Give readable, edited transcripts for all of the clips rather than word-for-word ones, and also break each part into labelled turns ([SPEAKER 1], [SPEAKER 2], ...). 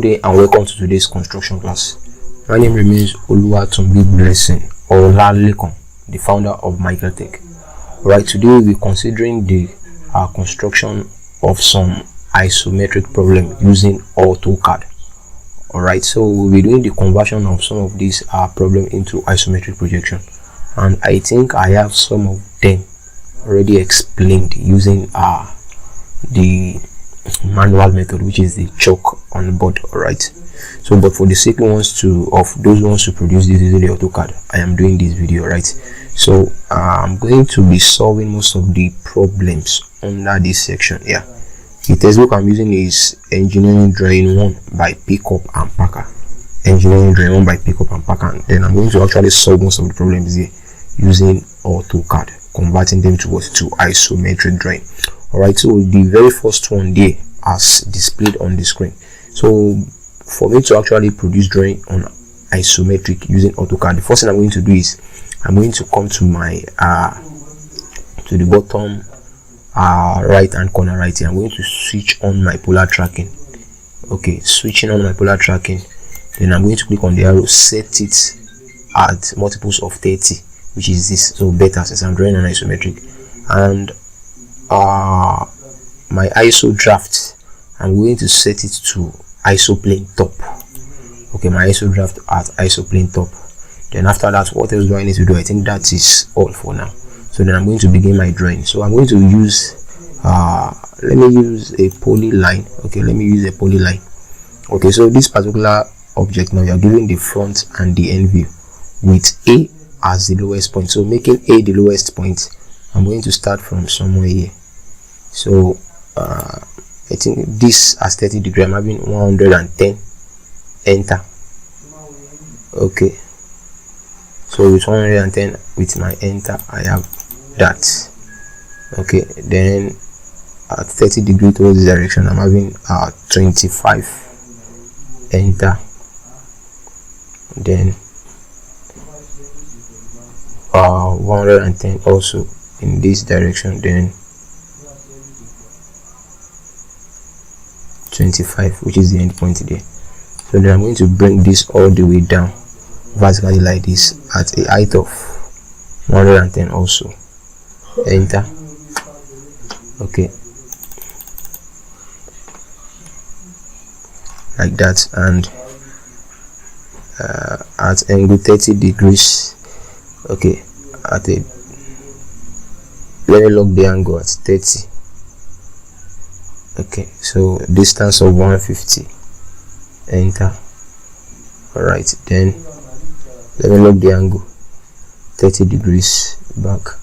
[SPEAKER 1] Good day and welcome to today's construction class. My name remains Oluwatunbi Blessing or Lalekon, the founder of MAEKLTech. Alright, today we'll be considering the construction of some isometric problem using Autocad. Alright, so we'll be doing the conversion of some of these problem into isometric projection, and I think I have some of them already explained using the manual method, which is the chalk on the board. Alright, so but for the sake of those ones to produce this using the AutoCAD, I am doing this video. Right, so I'm going to be solving most of the problems under this section here. The textbook I'm using is Engineering Drawing 1 by Pickup and Packer. Engineering Drawing 1 by Pickup and Packer. And then I'm going to actually solve most of the problems here using AutoCAD, converting them to isometric drawing. Alright, so the very first one there as displayed on the screen. So for me to actually produce drawing on isometric using AutoCAD, the first thing I'm going to do is I'm going to come to my to the bottom right hand corner right here. I'm going to switch on my polar tracking. Okay, switching on my polar tracking, then I'm going to click on the arrow, set it at multiples of 30, which is this, so better since I'm drawing on isometric. And my ISO draft, I'm going to set it to isoplane top. Okay, my ISO draft at isoplane top. Then after that, what else do I need to do? I think that is all for now. So then I'm going to begin my drawing. So I'm going to use let me use a polyline. Okay, let me use a polyline. Okay, so this particular object, now you are given the front and the end view with A as the lowest point. So making A the lowest point, I'm going to start from somewhere here. So I think this as 30 degree, I'm having 110, enter. Okay, so with 110 with my enter, I have that. Okay, then at 30 degree towards this direction, I'm having 25, enter. Then 110 also in this direction, then 25, which is the end point there. So then I'm going to bring this all the way down vertically like this at a height of 110 also, enter. Okay, like that. And at angle 30 degrees, okay, at a, let me lock the angle at 30. Okay, so distance of 150, enter. Alright, then let me lock the angle 30 degrees back.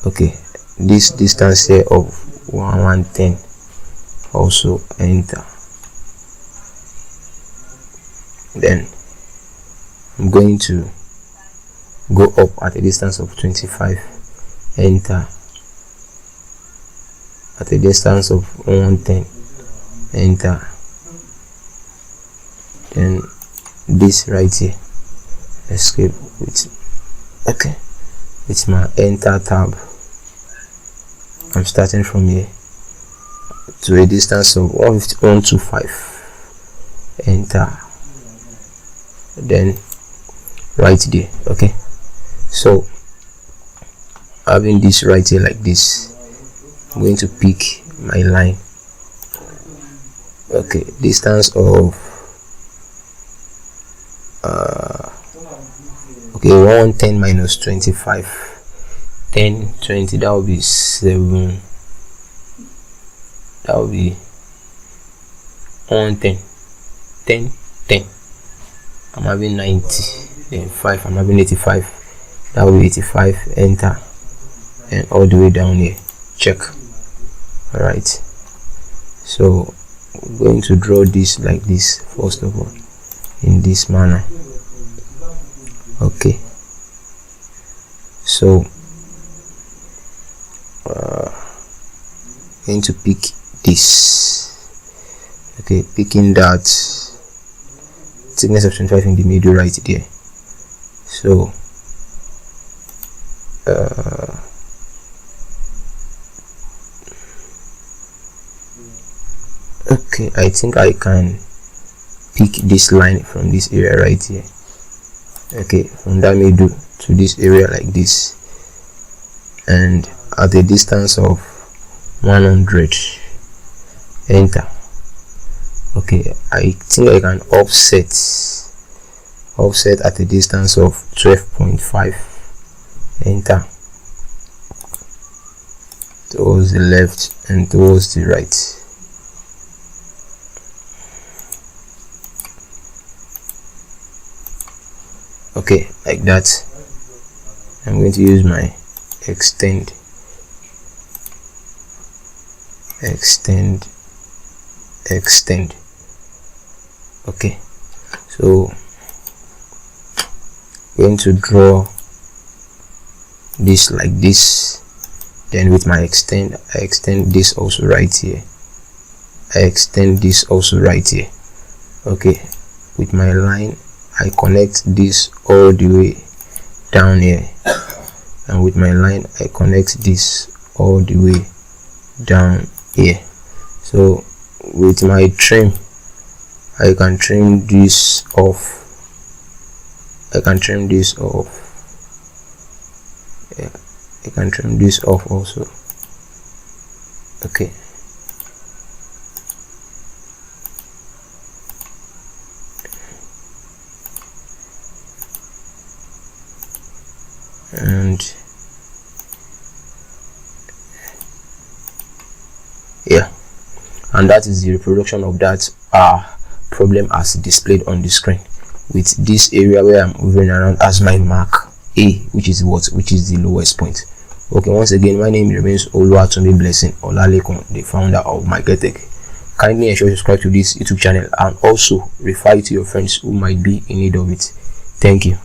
[SPEAKER 1] Okay, this distance here of 110 also, enter. Then I'm going to go up at a distance of 25, enter. At a distance of 110, enter. Then this right here, escape with, okay, with my enter tab. I'm starting from here to a distance of 125, enter. Then right there. Okay, so having this right here like this, I'm going to pick my line. Okay, distance of okay, 110 minus 25, 10, 20, that will be 7, that will be 110, 10, 10, I'm having 90, then 5, I'm having 85, that will be 85, enter. And all the way down here, check. Alright, so I'm going to draw this like this first of all, in this manner. Okay, so going to pick this. Okay, picking that thickness of 25 in the middle right there. So okay, I think I can pick this line from this area right here. Okay, from that middle to this area like this, and at a distance of 100, enter. Okay, I think I can offset at a distance of 12.5, enter, towards the left and towards the right. Okay, like that. I'm going to use my extend. Okay, so I'm going to draw this like this. Then with my extend, I extend this also right here. I extend this also right here. Okay, with my line, I connect this all the way down here, and with my line, I connect this all the way down here. So with my trim, I can trim this off. I can trim this off. Yeah, I can trim this off also. Okay. And yeah, and that is the reproduction of that problem as displayed on the screen, with this area where I'm moving around as my mark A, which is the lowest point. Okay, once again, my name remains Oluwatunmi Blessing Olalekun, the founder of maeklltech. Kindly ensure you subscribe to this YouTube channel and also refer it to your friends who might be in need of it. Thank you.